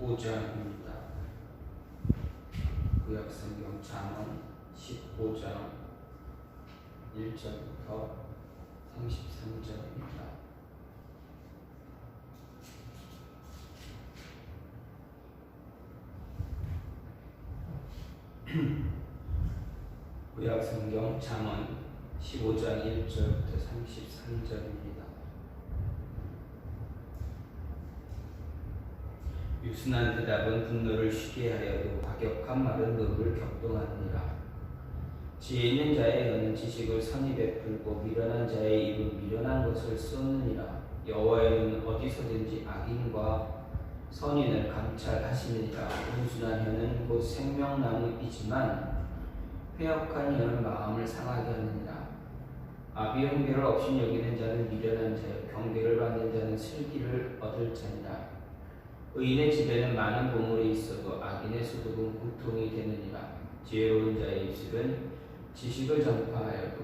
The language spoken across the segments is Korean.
15장입니다. 구약성경 잠언 15장 1절부터 33절입니다. 구약성경 잠언 15장 1절부터 33절입니다. 유순한 대답은 분노를 쉬게 하여도 과격한 말은 너를 격동하느니라. 지혜 있는 자의 혀는 지식을 선히 베풀고 미련한 자의 입은 미련한 것을 쏟느니라. 여호와의 눈은 어디서든지 악인과 선인을 감찰하시느니라. 온순한 혀는 곧 생명나무이지만 패역한 혀는 마음을 상하게 하느니라. 아비 형제를 없이 여기는 자는 미련한 자요 경계를 받는 자는 슬기를 얻을 자니라. 의인의 집에는 많은 보물이 있어도 악인의 소득은 고통이 되느니라. 지혜로운 자의 입술은 지식을 전파하여도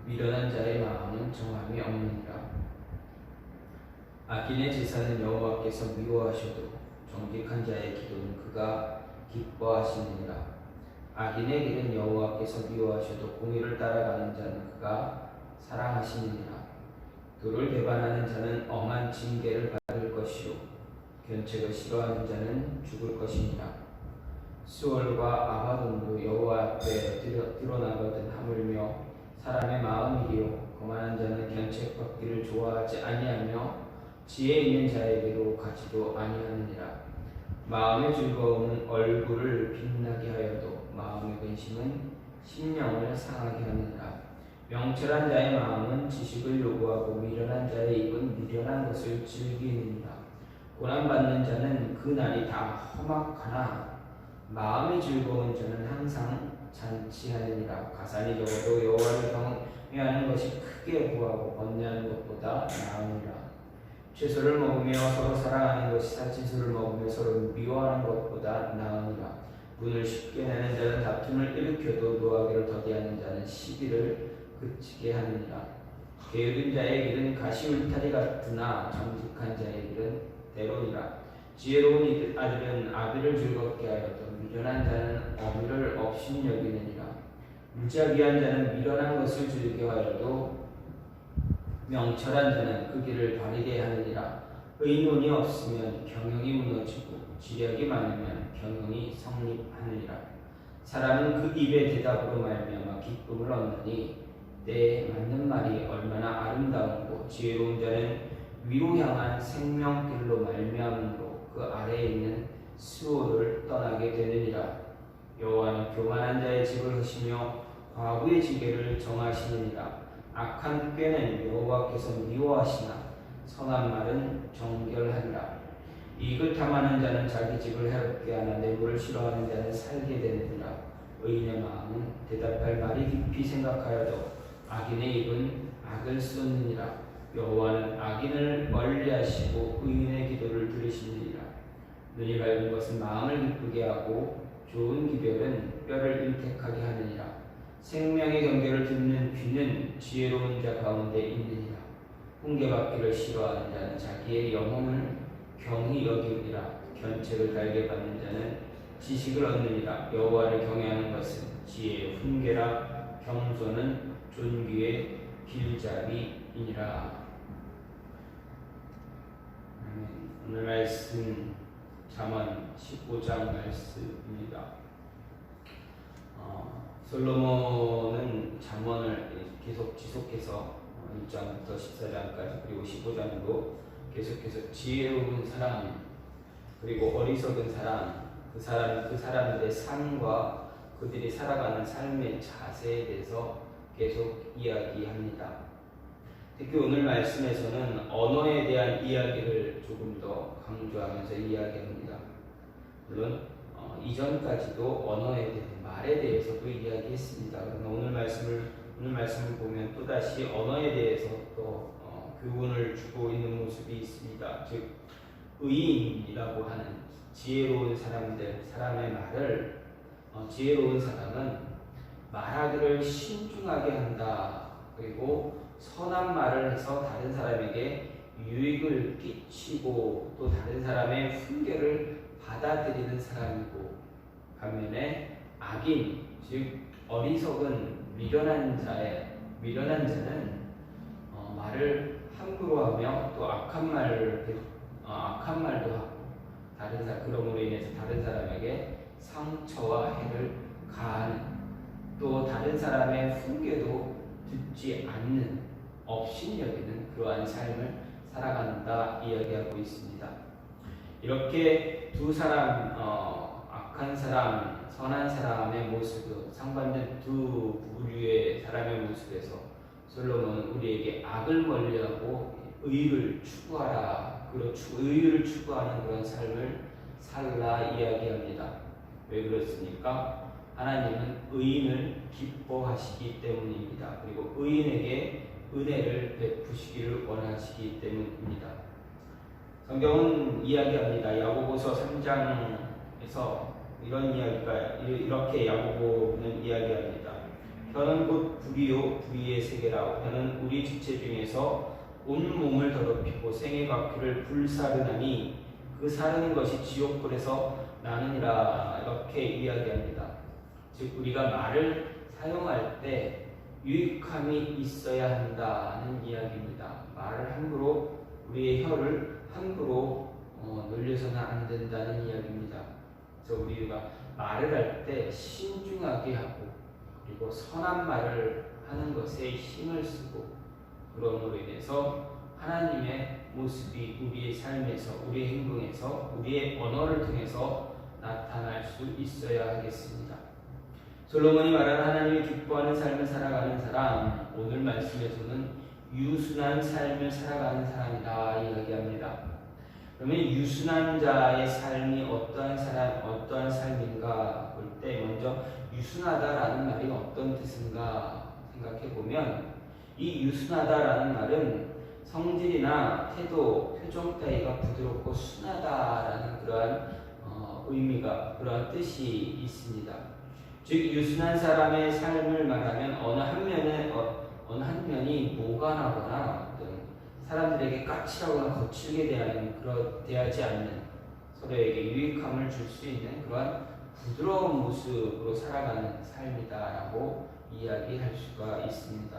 미련한 자의 마음은 정함이 없느니라. 악인의 제사는 여호와께서 미워하셔도 정직한 자의 기도는 그가 기뻐하시느니라. 악인의 길은 여호와께서 미워하셔도 공의를 따라가는 자는 그가 사랑하시느니라. 도를 배반하는 자는 엄한 징계를 받을 것이요 견책을 싫어하는 자는 죽을 것이니라. 수월과 아바돈도 여호와 앞에 드러나거든 하물며 사람의 마음이리요 거만한 자는 견책 받기를 좋아하지 아니하며 지혜 있는 자에게로 가지도 아니하느니라. 마음의 즐거움은 얼굴을 빛나게 하여도 마음의 근심은 심령을 상하게 하느니라. 명철한 자의 마음은 지식을 요구하고 미련한 자의 입은 미련한 것을 즐기느니라. 고난받는 자는 그 날이 다 험악하나 마음이 즐거운 자는 항상 잔치하느니라. 가산이 적어도 여호와를 경외하는 것이 크게 구하고 번뇌하는 것보다 나으니라. 채소를 먹으며 서로 사랑하는 것이 사치수를 먹으며 서로 미워하는 것보다 나으니라. 분을 쉽게 내는 자는 다툼을 일으켜도 노하기를 더디하는 자는 시비를 그치게 하느니라. 게으른 자의 길은 가시 울타리 같으나 정직한 자의 길은 대로니라. 지혜로운 아들은 아비를 즐겁게 하여도 미련한 자는 어미를 업신여기느니라. 무자비한 자는 미련한 것을 즐겨 하여도 명철한 자는 그 길을 바르게 하느니라. 의논이 없으면 경영이 무너지고 지략이 많으면 경영이 성립하느니라. 사람은 그 입의 대답으로 말미암아 기쁨을 얻느니 때에 맞는 말이 얼마나 아름다운고 지혜로운 자는 위로 향한 생명길로 말미암으로 그 아래에 있는 수호를 떠나게 되느니라. 여호와는 교만한 자의 집을 허시며 과부의 지게를 정하시느니라. 악한 꾀는 여호와께서 미워하시나 선한 말은 정결하리라. 이익을 탐하는 자는 자기 집을 해롭게 하나 뇌물을 싫어하는 자는 살게 되느니라. 의인의 마음은 대답할 말이 깊이 생각하여도 악인의 입은 악을 쏟느니라. 여호와는 악인을 멀리하시고 의인의 기도를 들으시느니라. 눈이 밝은 것은 마음을 기쁘게 하고 좋은 기별은 뼈를 일택하게 하느니라. 생명의 경계를 듣는 귀는 지혜로운 자 가운데 있느니라. 훈계받기를 싫어하는 자는 자기의 영혼을 경히 여기느니라. 견책을 달게 받는 자는 지식을 얻느니라. 여호와를 경외하는 것은 지혜의 훈계라. 겸손은 존귀의 길잡이이니라. 오늘 말씀 잠언 15장 말씀입니다. 솔로몬은 잠언을 계속 지속해서 1장부터 14장까지 그리고 15장도 계속해서 지혜로운 사람 그리고 어리석은 사람 그 사람들의 삶과 그들이 살아가는 삶의 자세에 대해서 계속 이야기합니다. 특히 오늘 말씀에서는 언어에 대한 이야기를 조금 더 강조하면서 이야기합니다. 물론 이전까지도 언어에 대한 말에 대해서도 이야기했습니다. 그러나 오늘 말씀을 보면 또 다시 언어에 대해서 또 교훈을 주고 있는 모습이 있습니다. 즉 의인이라고 하는 지혜로운 사람의 말을 지혜로운 사람은 말하기를 신중하게 한다. 그리고 선한 말을 해서 다른 사람에게 유익을 끼치고 또 다른 사람의 훈계를 받아들이는 사람이고, 반면에 악인, 즉 어리석은 미련한 자는 말을 함부로 하며 또 악한 말도 하고 그러므로 인해서 다른 사람에게 상처와 해를 가하는, 또 다른 사람의 훈계도 듣지 않는, 업신여기는 그러한 삶을 살아간다 이야기하고 있습니다. 이렇게 두 사람, 악한 사람, 선한 사람의 모습, 상반된 두 부류의 사람의 모습에서 솔로몬은 우리에게 악을 멀리하고 의를 추구하라, 의를 추구하는 그런 삶을 살라 이야기합니다. 왜 그렇습니까? 하나님은 의인을 기뻐하시기 때문입니다. 그리고 의인에게 은혜를 베푸시기를 원하시기 때문입니다. 성경은 이야기합니다. 야고보서 3장에서 이렇게 야고보는 이야기합니다. 혀는 곧 불이요 불의의 세계라. 혀는 우리 지체 중에서 온 몸을 더럽히고 생의 바퀴를 불사르나니 그 사르는 것이 지옥불에서 나느니라. 이렇게 이야기합니다. 즉 우리가 말을 사용할 때 유익함이 있어야 한다는 이야기입니다. 우리의 혀를 함부로 놀려서는 안 된다는 이야기입니다. 그래서 우리가 말을 할 때 신중하게 하고, 그리고 선한 말을 하는 것에 힘을 쓰고, 그러므로 인해서 하나님의 모습이 우리의 삶에서, 우리의 행동에서, 우리의 언어를 통해서 나타날 수 있어야 하겠습니다. 솔로몬이 말하는 하나님이 기뻐하는 삶을 살아가는 사람, 오늘 말씀에서는 유순한 삶을 살아가는 사람이다 이야기합니다. 그러면 유순한 자의 삶이 어떠한 삶인가 볼 때 먼저 유순하다라는 말이 어떤 뜻인가 생각해 보면, 이 유순하다라는 말은 성질이나 태도, 표정 따위가 부드럽고 순하다라는 그러한 그러한 뜻이 있습니다. 즉 유순한 사람의 삶을 말하면 어느 한 면이 모간하거나 사람들에게 까칠하거나 거칠게 대하지 않는, 서로에게 유익함을 줄 수 있는 그러한 부드러운 모습으로 살아가는 삶이다라고 이야기할 수가 있습니다.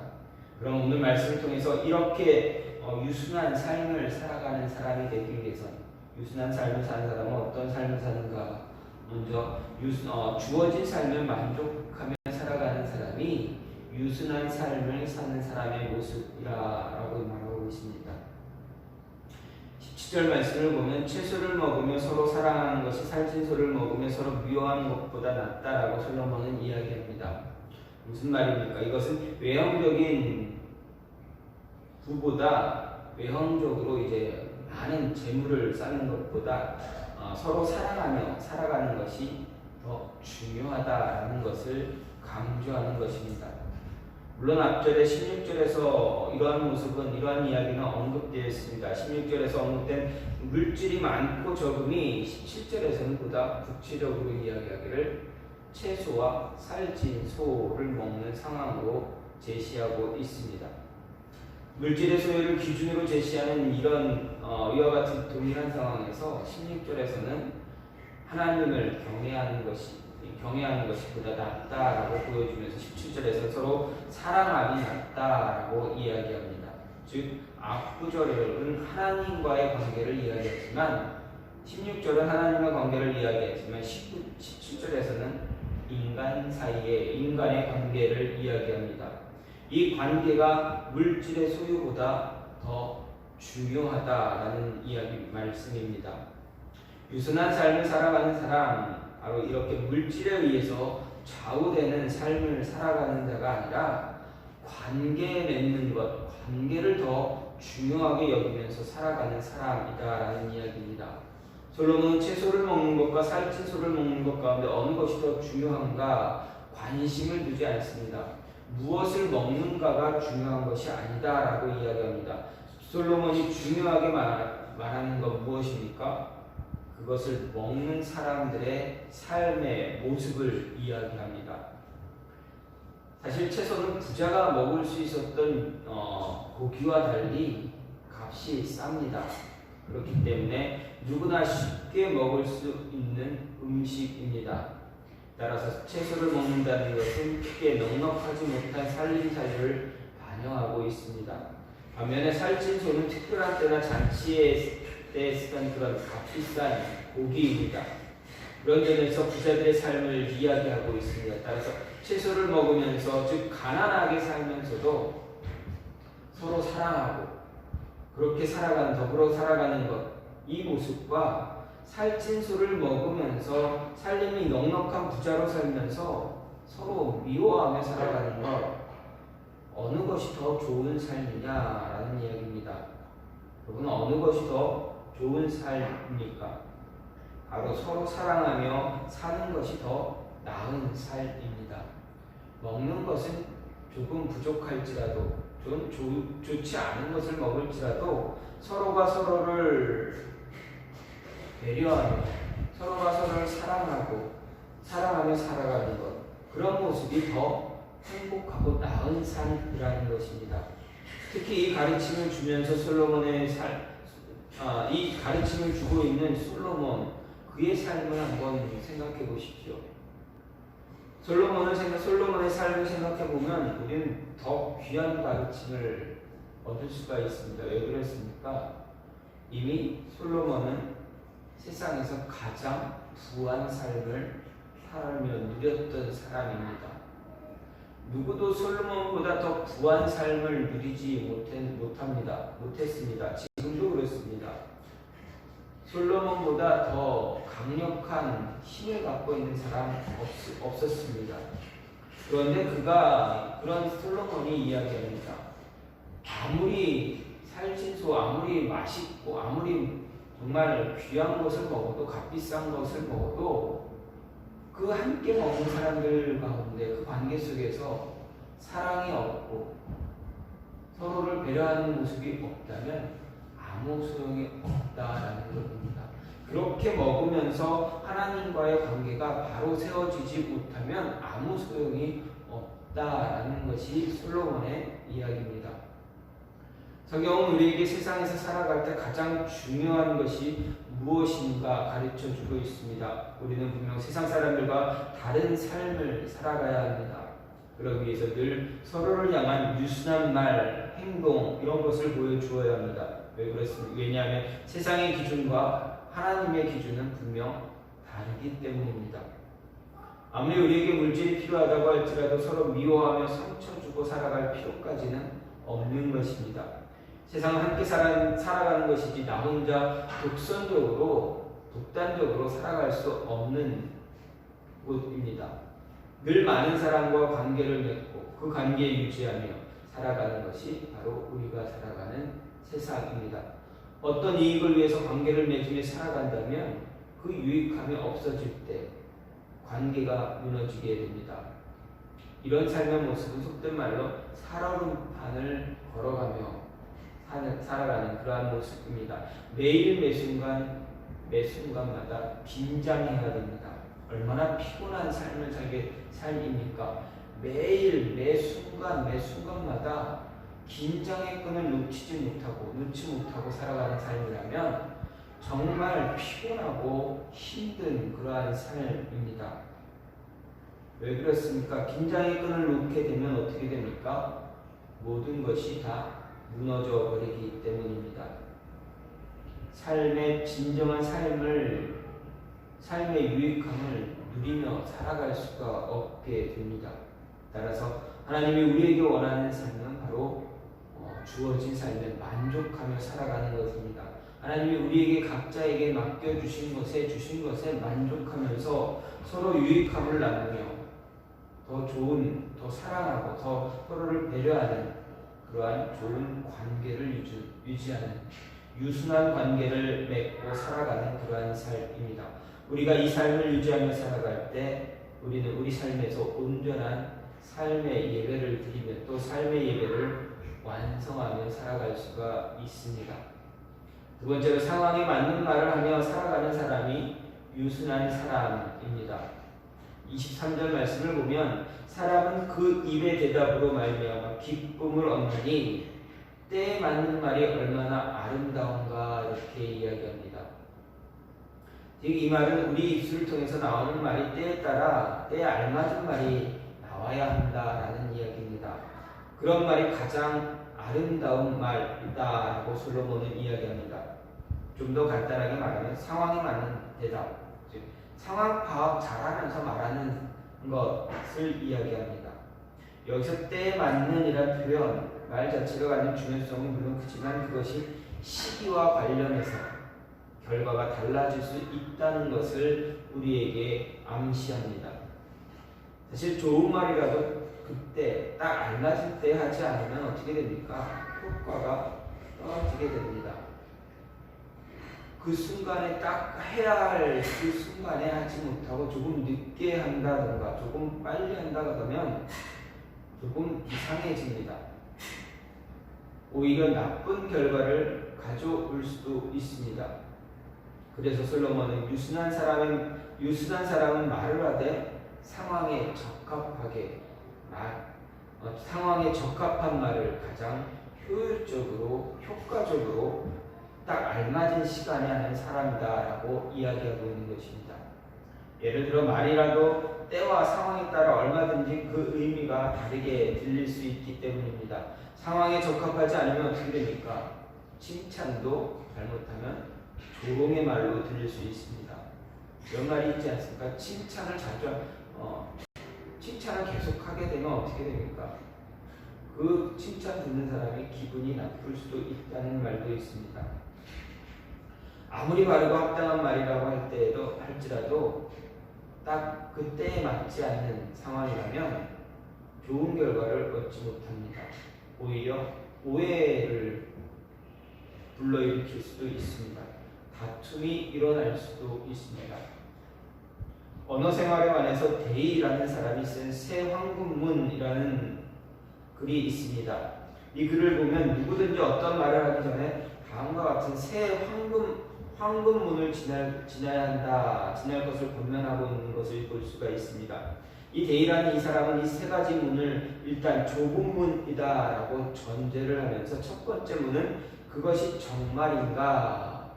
그럼 오늘 말씀을 통해서 이렇게 유순한 삶을 살아가는 사람이 되기 위해서는, 유순한 삶을 사는 사람은 어떤 삶을 사는가? 먼저 주어진 삶을 만족하며 살아가는 사람이 유순한 삶을 사는 사람의 모습이라고 말하고 있습니다. 17절 말씀을 보면 채소를 먹으며 서로 사랑하는 것이 살찐소를 먹으며 서로 미워하는 것보다 낫다라고 솔로몬은 이야기합니다. 무슨 말입니까? 이것은 외형적인 부보다 외형적으로 이제 많은 재물을 쌓는 것보다 서로 사랑하며 살아가는 것이 더 중요하다라는 것을 강조하는 것입니다. 물론 앞절에 16절에서 이러한 이야기는 언급되어 있습니다. 16절에서 언급된 물질이 많고 적음이 17절에서는 보다 구체적으로 이야기하기를 채소와 살찐 소를 먹는 상황으로 제시하고 있습니다. 물질의 소유를 기준으로 제시하는 이와 같은 동일한 상황에서 16절에서는 하나님을 경외하는 것이 보다 낫다라고 보여주면서 17절에서 서로 사랑함이 낫다라고 이야기합니다. 즉 앞구절은 하나님과의 관계를 이야기했지만 16절은 하나님과 관계를 이야기했지만 17절에서는 인간의 관계를 이야기합니다. 이 관계가 물질의 소유보다 더 중요하다라는 말씀입니다. 유순한 삶을 살아가는 사람, 바로 이렇게 물질에 의해서 좌우되는 삶을 살아가는 자가 아니라 관계 맺는 것, 관계를 더 중요하게 여기면서 살아가는 사람이다라는 이야기입니다. 솔로몬은 채소를 먹는 것과 살찐 소를 먹는 것 가운데 어느 것이 더 중요한가 관심을 두지 않습니다. 무엇을 먹는가가 중요한 것이 아니다라고 이야기합니다. 솔로몬이 중요하게 말하는 건 무엇입니까? 그것을 먹는 사람들의 삶의 모습을 이야기합니다. 사실 채소는 부자가 먹을 수 있었던 고기와 달리 값이 쌉니다. 그렇기 때문에 누구나 쉽게 먹을 수 있는 음식입니다. 따라서 채소를 먹는다는 것은 크게 넉넉하지 못한 살림살이를 반영하고 있습니다. 반면에 살찐 소는 특별한 때나 잔치에 때 쓰던 그런 값비싼 고기입니다. 그런 점에서 부자들의 삶을 이야기하고 있습니다. 따라서 채소를 먹으면서, 즉 가난하게 살면서도 서로 사랑하고 그렇게 더불어 살아가는 것, 이 모습과 살찐 소를 먹으면서 살림이 넉넉한 부자로 살면서 서로 미워하며 살아가는 것, 어느 것이 더 좋은 삶이냐라는 이야기입니다. 여러분, 어느 것이 더 좋은 삶입니까? 바로 서로 사랑하며 사는 것이 더 나은 삶입니다. 먹는 것은 조금 부족할지라도, 좀 좋지 않은 것을 먹을지라도 서로가 서로를 배려하며 서로가 서로를 사랑하며 살아가는 것, 그런 모습이 더 행복하고 나은 삶이라는 것입니다. 특히 이 가르침을 주면서 이 가르침을 주고 있는 솔로몬, 그의 삶을 한번 생각해 보십시오. 솔로몬의 삶을 생각해 보면 우리는 더 귀한 가르침을 얻을 수가 있습니다. 왜 그렇습니까? 이미 솔로몬은 세상에서 가장 부한 삶을 살며 누렸던 사람입니다. 누구도 솔로몬보다 더 부한 삶을 누리지 못했습니다. 지금도 그렇습니다. 솔로몬보다 더 강력한 힘을 갖고 있는 사람 없었습니다. 그런데 그런 솔로몬이 이야기합니다. 아무리 살찐소, 아무리 맛있고, 아무리 정말 귀한 것을 먹어도, 값비싼 것을 먹어도 그 함께 먹는 사람들 가운데 그 관계 속에서 사랑이 없고 서로를 배려하는 모습이 없다면 아무 소용이 없다라는 것입니다. 그렇게 먹으면서 하나님과의 관계가 바로 세워지지 못하면 아무 소용이 없다라는 것이 솔로몬의 이야기입니다. 성경은 우리에게 세상에서 살아갈 때 가장 중요한 것이 무엇인가 가르쳐주고 있습니다. 우리는 분명 세상 사람들과 다른 삶을 살아가야 합니다. 그러기 위해서 늘 서로를 향한 유순한 말, 행동, 이런 것을 보여주어야 합니다. 왜 그렇습니까? 왜냐하면 세상의 기준과 하나님의 기준은 분명 다르기 때문입니다. 아무리 우리에게 물질이 필요하다고 할지라도 서로 미워하며 상처 주고 살아갈 필요까지는 없는 것입니다. 세상은 함께 살아가는 것이지 나 혼자 독단적으로 살아갈 수 없는 곳입니다. 늘 많은 사람과 관계를 맺고 그 관계에 유지하며 살아가는 것이 바로 우리가 살아가는 세상입니다. 어떤 이익을 위해서 관계를 맺으며 살아간다면 그 유익함이 없어질 때 관계가 무너지게 됩니다. 이런 삶의 모습은 속된 말로 살얼음판을 걸어가며 살아가는 그러한 모습입니다. 매일 매순간마다 긴장해야 됩니다. 얼마나 피곤한 삶을 살입니까? 매일 매순간마다 긴장의 끈을 놓지 못하고 살아가는 삶이라면 정말 피곤하고 힘든 그러한 삶입니다. 왜 그렇습니까? 긴장의 끈을 놓게 되면 어떻게 됩니까? 모든 것이 다 무너져 버리기 때문입니다. 삶의 진정한 삶의 유익함을 누리며 살아갈 수가 없게 됩니다. 따라서 하나님이 우리에게 원하는 삶은 바로 주어진 삶에 만족하며 살아가는 것입니다. 하나님이 우리에게 각자에게 맡겨주신 것에 만족하면서 서로 유익함을 나누며 더 사랑하고 더 서로를 배려하는 그러한 좋은 관계를 유지하는 유순한 관계를 맺고 살아가는 그러한 삶입니다. 우리가 이 삶을 유지하며 살아갈 때 우리는 우리 삶에서 온전한 삶의 예배를 드리며 또 삶의 예배를 완성하며 살아갈 수가 있습니다. 두 번째로 상황에 맞는 말을 하며 살아가는 사람이 유순한 사람입니다. 23절 말씀을 보면 사람은 그 입의 대답으로 말미암아 기쁨을 얻느니 때에 맞는 말이 얼마나 아름다운가 이렇게 이야기합니다. 즉 이 말은 우리 입술을 통해서 나오는 말이 때에 따라 때에 알맞은 말이 나와야 한다라는 이야기입니다. 그런 말이 가장 아름다운 말이다라고 솔로몬은 이야기합니다. 좀 더 간단하게 말하면 상황에 맞는 대답, 즉 상황 파악 잘하면서 말하는 것을 이야기합니다. 여기서 때에 맞는 이란 표현, 말 자체가 가진 중요성은 물론 크지만 그것이 시기와 관련해서 결과가 달라질 수 있다는 것을 우리에게 암시합니다. 사실 좋은 말이라도 그때 딱 알맞을 때 하지 않으면 어떻게 됩니까? 효과가 떨어지게 됩니다. 그 순간에 딱 해야 할 그 순간에 하지 못하고 조금 늦게 한다던가 조금 빨리 한다 그러면 조금 이상해집니다. 오히려 나쁜 결과를 가져올 수도 있습니다. 그래서 솔로몬은 유순한 사람은 말을 하되 상황에 적합한 말을 가장 효과적으로 딱 알맞은 시간에 하는 사람이다라고 이야기하고 있는 것입니다. 예를 들어 말이라도 때와 상황에 따라 얼마든지 그 의미가 다르게 들릴 수 있기 때문입니다. 상황에 적합하지 않으면 어떻게 됩니까? 칭찬도 잘못하면 조롱의 말로 들릴 수 있습니다. 이런 말이 있지 않습니까? 칭찬을 계속하게 되면 어떻게 됩니까? 그 칭찬 듣는 사람의 기분이 나쁠 수도 있다는 말도 있습니다. 아무리 바르고 합당한 말이라고 할지라도 딱 그때에 맞지 않는 상황이라면 좋은 결과를 얻지 못합니다. 오히려 오해를 불러일으킬 수도 있습니다. 다툼이 일어날 수도 있습니다. 언어 생활에 관해서 데이라는 사람이 쓴 새 황금문이라는 글이 있습니다. 이 글을 보면 누구든지 어떤 말을 하기 전에 다음과 같은 새 황금문을 지나야 지날 것을 권면하고 있는 것을 볼 수가 있습니다. 이 데이라는 이 사람은 이 세 가지 문을 일단 좁은 문이다라고 전제를 하면서 첫 번째 문은 그것이 정말인가를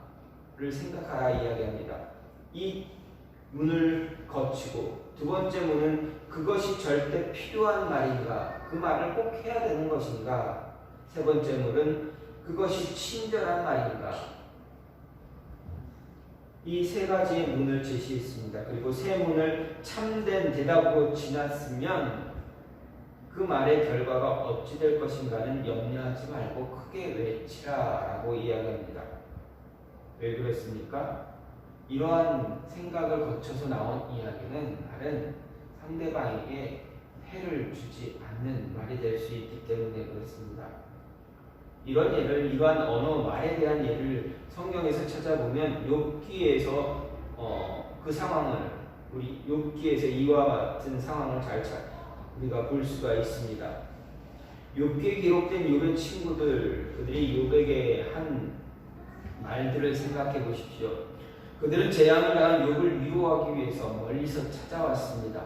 생각하라 이야기합니다. 이 문을 거치고 두 번째 문은 그것이 절대 필요한 말인가, 그 말을 꼭 해야 되는 것인가. 세 번째 문은 그것이 친절한 말인가. 이 세 가지의 문을 제시했습니다. 그리고 세 문을 참된 대답으로 지났으면 그 말의 결과가 어찌 될 것인가는 염려하지 말고 크게 외치라라고 이야기합니다. 왜 그랬습니까? 이러한 생각을 거쳐서 나온 이야기는 말은 상대방에게 해를 주지 않는 말이 될 수 있기 때문에 그렇습니다. 이러한 언어 말에 대한 예를 성경에서 찾아보면 욥기에서 그 상황을 우리 욥기에서 이와 같은 상황을 우리가 볼 수가 있습니다. 욥기에 기록된 욥의 친구들, 그들이 욥에게 한 말들을 생각해 보십시오. 그들은 재앙을 당한 욥을 위로하기 위해서 멀리서 찾아왔습니다.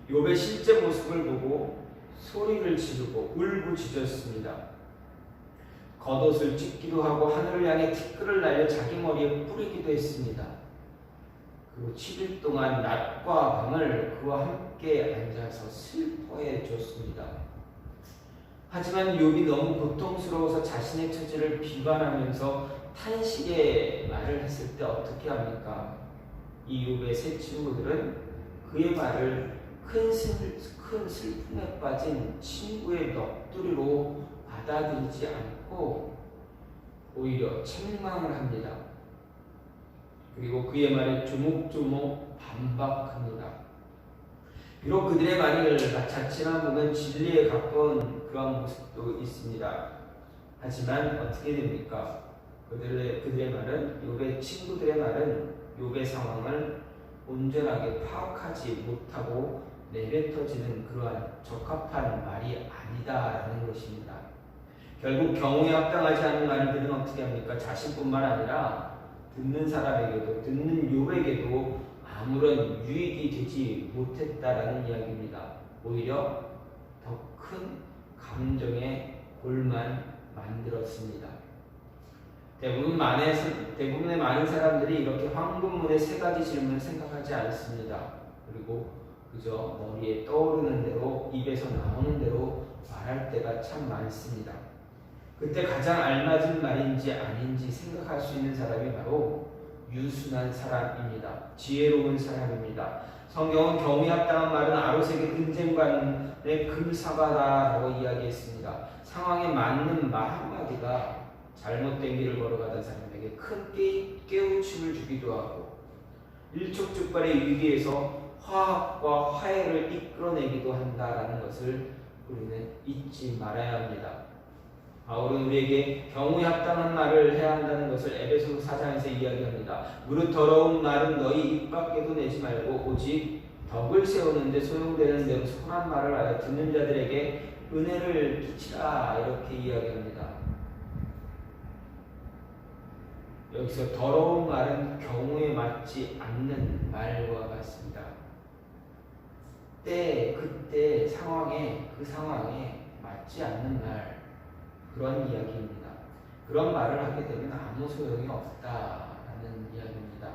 욥의 실제 모습을 보고 소리를 지르고 울부짖었습니다. 겉옷을 찢기도 하고 하늘을 향해 티끌을 날려 자기 머리에 뿌리기도 했습니다. 그리고 7일 동안 낮과 밤을 그와 함께 앉아서 슬퍼해 줬습니다. 하지만 욥이 너무 고통스러워서 자신의 처지를 비관하면서 탄식의 말을 했을 때 어떻게 합니까? 이 욥의 세 친구들은 그의 말을 큰 슬픔에 빠진 친구의 넋두리로 받아들이지 않고 오히려 책망을 합니다. 그리고 그의 말에 조목조목 반박합니다. 비록 그들의 말을 자칫만 보면 진리에 가까운 그런 모습도 있습니다. 하지만 어떻게 됩니까? 그들의 말은, 욥의 친구들의 말은 욥의 상황을 온전하게 파악하지 못하고 내뱉어지는 그러한 적합한 말이 아니다라는 것입니다. 결국 경우에 합당하지 않은 말들은 어떻게 합니까? 자신뿐만 아니라 듣는 사람에게도, 듣는 욥에게도 아무런 유익이 되지 못했다라는 이야기입니다. 오히려 더 큰 감정의 골만 만들었습니다. 대부분의 많은 사람들이 이렇게 황금문의 세 가지 질문을 생각하지 않습니다. 그리고 그저 머리에 떠오르는 대로 입에서 나오는 대로 말할 때가 참 많습니다. 그때 가장 알맞은 말인지 아닌지 생각할 수 있는 사람이 바로 유순한 사람입니다. 지혜로운 사람입니다. 성경은 경우에 합당한 말은 아로새의 근쟁반의 금사과다라고 이야기했습니다. 상황에 맞는 말 한마디가 잘못된 길을 걸어가던 사람에게 큰 깨우침을 주기도 하고 일촉즉발의 위기에서 화합과 화해를 이끌어내기도 한다라는 것을 우리는 잊지 말아야 합니다. 바울은 우리에게 경우에 합당한 말을 해야 한다는 것을 에베소서 4장에서 이야기합니다. 무릇 더러운 말은 너희 입 밖에도 내지 말고 오직 덕을 세우는데 소용되는 대로 선한 말을 하여 듣는 자들에게 은혜를 끼치라 이렇게 이야기합니다. 여기서 더러운 말은 경우에 맞지 않는 말과 같습니다. 그때 상황에 맞지 않는 말, 그런 이야기입니다. 그런 말을 하게 되면 아무 소용이 없다라는 이야기입니다.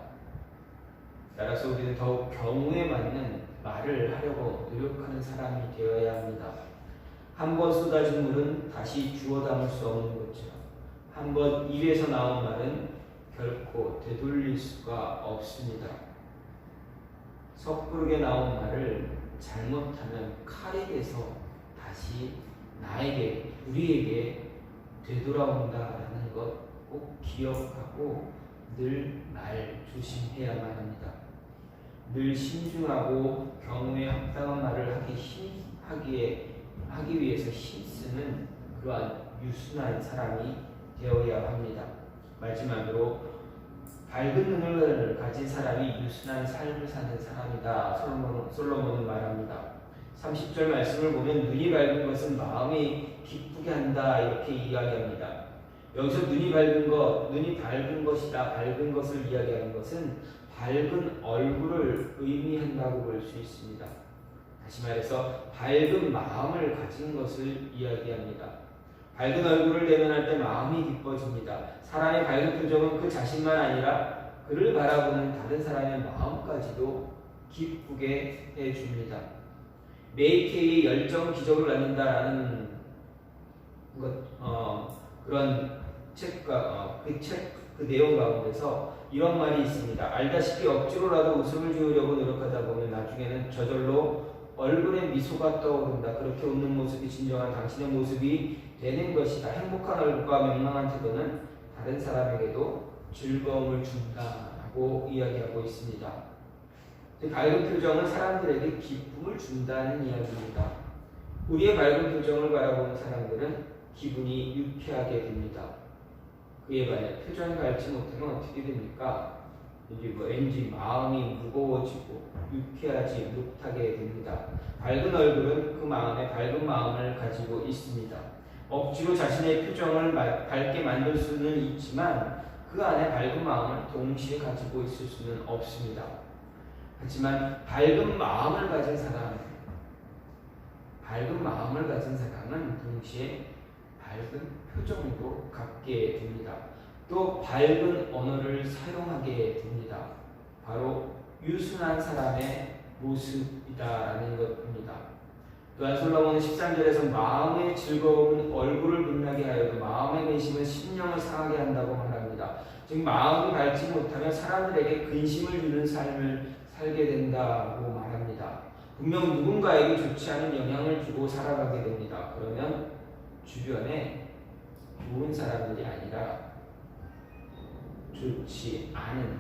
따라서 우리는 더욱 경우에 맞는 말을 하려고 노력하는 사람이 되어야 합니다. 한 번 쏟아진 물은 다시 주워 담을 수 없는 것처럼 한 번 입에서 나온 말은 결코 되돌릴 수가 없습니다. 섣부르게 나온 말을 잘못하면 칼이 돼서 다시 우리에게 되돌아온다라는 것 꼭 기억하고 늘 말 조심해야만 합니다. 늘 신중하고 경우에 합당한 말을 하기 위해서 힘쓰는 그러한 유순한 사람이 되어야 합니다. 마지막으로 밝은 눈을 가진 사람이 유순한 삶을 사는 사람이다. 솔로몬은 말합니다. 30절 말씀을 보면 눈이 밝은 것은 마음이 기쁘게 한다 이렇게 이야기합니다. 여기서 눈이 밝은 것이다. 밝은 것을 이야기하는 것은 밝은 얼굴을 의미한다고 볼 수 있습니다. 다시 말해서 밝은 마음을 가진 것을 이야기합니다. 밝은 얼굴을 대면할 때 마음이 기뻐집니다. 사람의 밝은 표정은 그 자신만 아니라 그를 바라보는 다른 사람의 마음까지도 기쁘게 해줍니다. 메이케이의 열정 기적을 나눈다라는 그런 그 내용 가운데서 이런 말이 있습니다. 알다시피 억지로라도 웃음을 지으려고 노력하다 보면 나중에는 저절로 얼굴에 미소가 떠오른다. 그렇게 웃는 모습이 진정한 당신의 모습이 되는 것이다. 행복한 얼굴과 명랑한 태도는 다른 사람에게도 즐거움을 준다라고 이야기하고 있습니다. 밝은 표정은 사람들에게 기쁨을 준다는 이야기입니다. 우리의 밝은 표정을 바라보는 사람들은 기분이 유쾌하게 됩니다. 그에 반해 표정이 밝지 못하면 어떻게 됩니까? 왠지 마음이 무거워지고 유쾌하지 못하게 됩니다. 밝은 얼굴은 그 마음에 밝은 마음을 가지고 있습니다. 억지로 자신의 표정을 밝게 만들 수는 있지만 그 안에 밝은 마음을 동시에 가지고 있을 수는 없습니다. 하지만 밝은 마음을 가진 사람은 동시에 밝은 표정도 갖게 됩니다. 또 밝은 언어를 사용하게 됩니다. 바로 유순한 사람의 모습이다라는 것입니다. 또한 솔로몬은 13절에서 마음의 즐거움은 얼굴을 빛나게 하여도 마음의 근심은 심령을 상하게 한다고 말합니다. 즉 마음이 밝지 못하면 사람들에게 근심을 주는 삶을 살게 된다고 말합니다. 분명 누군가에게 좋지 않은 영향을 주고 살아가게 됩니다. 그러면 주변에 좋은 사람들이 아니라 좋지 않은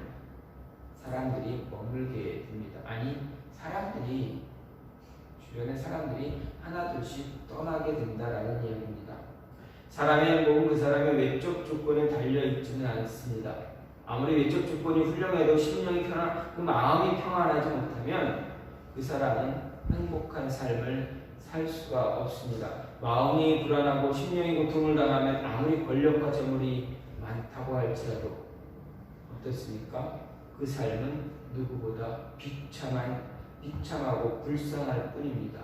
사람들이 머물게 됩니다. 주변의 사람들이 하나둘씩 떠나게 된다라는 이야기입니다. 사람의 행복은 그 사람의 외적 조건에 달려있지는 않습니다. 아무리 외적 조건이 훌륭해도 그 마음이 평안하지 못하면 그 사람은 행복한 삶을 살 수가 없습니다. 마음이 불안하고 심령이 고통을 당하면 아무리 권력과 재물이 많다고 할지라도 어떻습니까? 그 삶은 누구보다 비참하고 불쌍할 뿐입니다.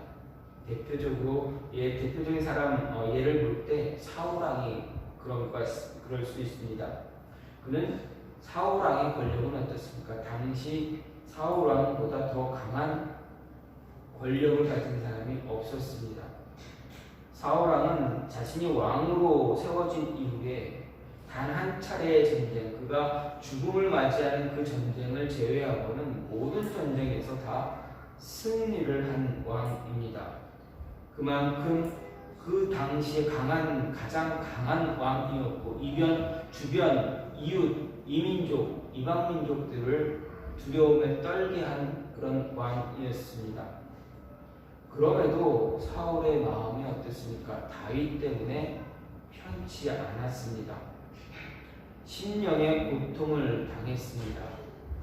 대표적인 사람 예를 볼 때 사울 왕이 그럴 수 있습니다. 그는 사울 왕의 권력은 어떻습니까? 당시 사울 왕보다 더 강한 권력을 가진 사람이 없었습니다. 사울 왕은 자신이 왕으로 세워진 이후에 단 한 차례의 전쟁, 그가 죽음을 맞이하는 그 전쟁을 제외하고는 모든 전쟁에서 다 승리를 한 왕입니다. 그만큼 그 당시에 가장 강한 왕이었고 주변 이웃, 이민족, 이방민족들을 두려움에 떨게 한 그런 왕이었습니다. 그럼에도 사울의 마음이 어땠습니까? 다윗 때문에 편치 않았습니다. 심령의 고통을 당했습니다.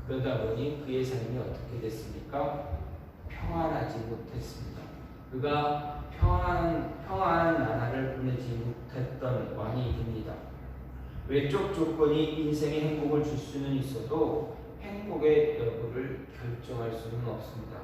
그러다 보니 그의 삶이 어떻게 됐습니까? 평안하지 못했습니다. 그가 평안한 나날을 보내지 못했던 왕이 됩니다. 외적 조건이 인생의 행복을 줄 수는 있어도 행복의 여부를 결정할 수는 없습니다.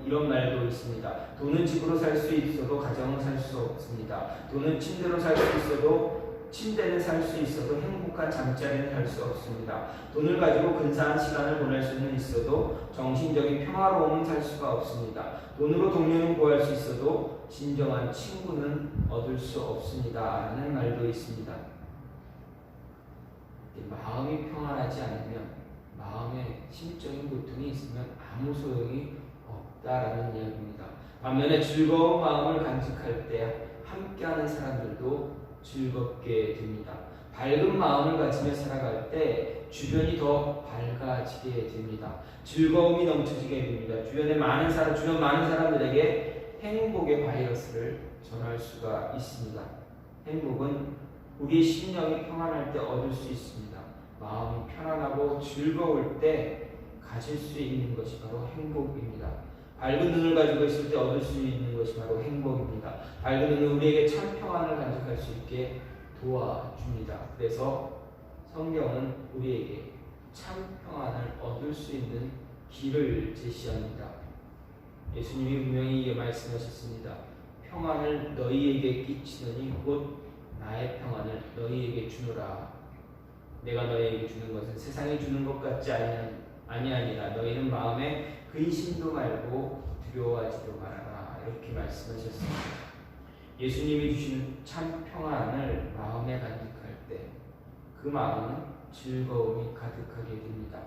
이런 말도 있습니다. 돈은 집으로 살 수 있어도 가정은 살 수 없습니다. 돈은 침대로 살 수 있어도 침대는 살 수 있어도 행복한 잠자리는 살 수 없습니다. 돈을 가지고 근사한 시간을 보낼 수는 있어도 정신적인 평화로움은 살 수가 없습니다. 돈으로 동료는 구할 수 있어도 진정한 친구는 얻을 수 없습니다. 라는 말도 있습니다. 마음이 평안하지 않으면, 마음에 심적인 고통이 있으면 아무 소용이 없다라는 이야기입니다. 반면에 즐거운 마음을 간직할 때 함께하는 사람들도 즐겁게 됩니다. 밝은 마음을 가지며 살아갈 때 주변이 더 밝아지게 됩니다. 즐거움이 넘쳐지게 됩니다. 주변 많은 사람들에게 행복의 바이러스를 전할 수가 있습니다. 행복은 우리의 심령이 평안할 때 얻을 수 있습니다. 마음이 편안하고 즐거울 때 가질 수 있는 것이 바로 행복입니다. 밝은 눈을 가지고 있을 때 얻을 수 있는 것이 바로 행복입니다. 밝은 눈은 우리에게 참 평안을 간직할 수 있게 도와줍니다. 그래서 성경은 우리에게 참 평안을 얻을 수 있는 길을 제시합니다. 예수님이 분명히 말씀하셨습니다. 평안을 너희에게 끼치느니 곧 나의 평안을 너희에게 주노라. 내가 너희에게 주는 것은 세상이 주는 것 같지 아니하니라. 너희는 마음에 근심도 말고 두려워하지도 말아라. 이렇게 말씀하셨습니다. 예수님이 주신 참 평안을 마음에 간직할 때 그 마음은 즐거움이 가득하게 됩니다.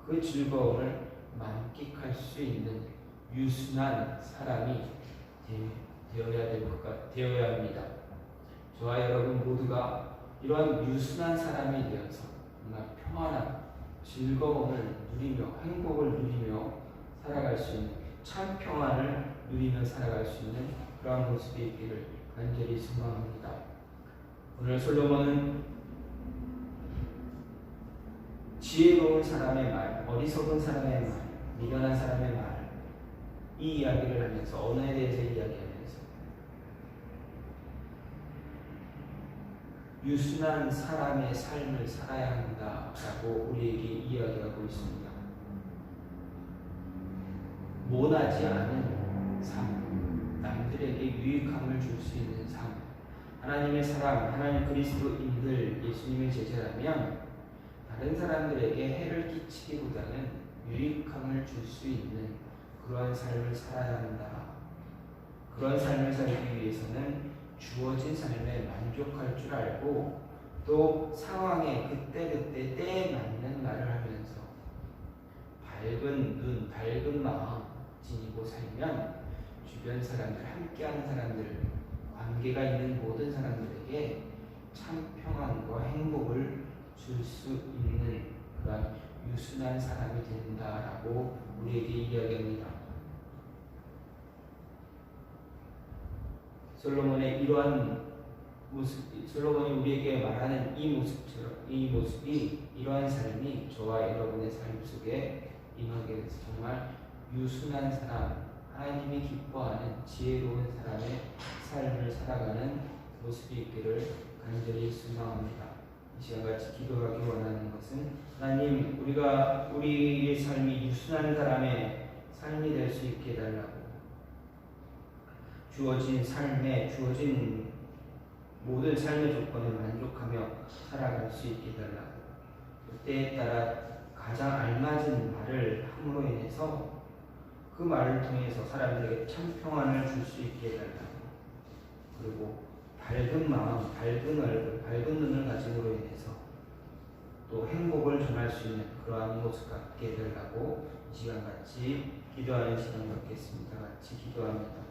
그 즐거움을 만끽할 수 있는 유순한 사람이 되어야 합니다. 저와 여러분 모두가 이러한 유순한 사람이 되어서 정말 평안한 즐거움을 누리며 행복을 누리며 살아갈 수 있는 참 평안을 누리며 살아갈 수 있는 그러한 모습이 있기를 간절히 소망합니다. 오늘 솔로몬은 지혜로운 사람의 말, 어리석은 사람의 말, 미련한 사람의 말, 이 이야기를 하면서 언어에 대해서 이야기하면서 유순한 사람의 삶을 살아야 한다라고 우리에게 이야기하고 있습니다. 모나지 않은 삶, 남들에게 유익함을 줄 수 있는 삶, 하나님의 사람, 하나님 그리스도인들, 예수님의 제자라면 다른 사람들에게 해를 끼치기보다는 유익함을 줄 수 있는 그러한 삶을 살아야 한다. 그런 삶을 살기 위해서는 주어진 삶에 만족할 줄 알고 또 상황에 그때그때 때에 맞는 말을 하면서 밝은 눈, 밝은 마음 지니고 살면 주변 사람들, 함께하는 사람들, 관계가 있는 모든 사람들에게 참 평안과 행복을 줄 수 있는 그런 유순한 사람이 된다라고 우리에게 이야기합니다. 솔로몬의 이러한 모습, 솔로몬이 우리에게 말하는 이 모습이 이러한 삶이 저와 여러분의 삶 속에 임하게 돼서 정말 유순한 사람, 하나님이 기뻐하는 지혜로운 사람의 삶을 살아가는 모습이 있기를 간절히 소망합니다. 이 시간 같이 기도하기 원하는 것은 하나님, 우리의 삶이 유순한 사람의 삶이 될 수 있게 해달라고, 주어진 삶에 주어진 모든 삶의 조건에 만족하며 살아갈 수 있게 달라고 때에 따라 가장 알맞은 말을 함으로 인해서 그 말을 통해서 사람들에게 참 평안을 줄 수 있게 해달라고 그리고 밝은 마음, 밝은 얼굴, 밝은 눈을 가짐으로 인해서 또 행복을 전할 수 있는 그러한 모습 갖게 해달라고 이 시간 같이 기도하는 시간 갖겠습니다. 같이 기도합니다.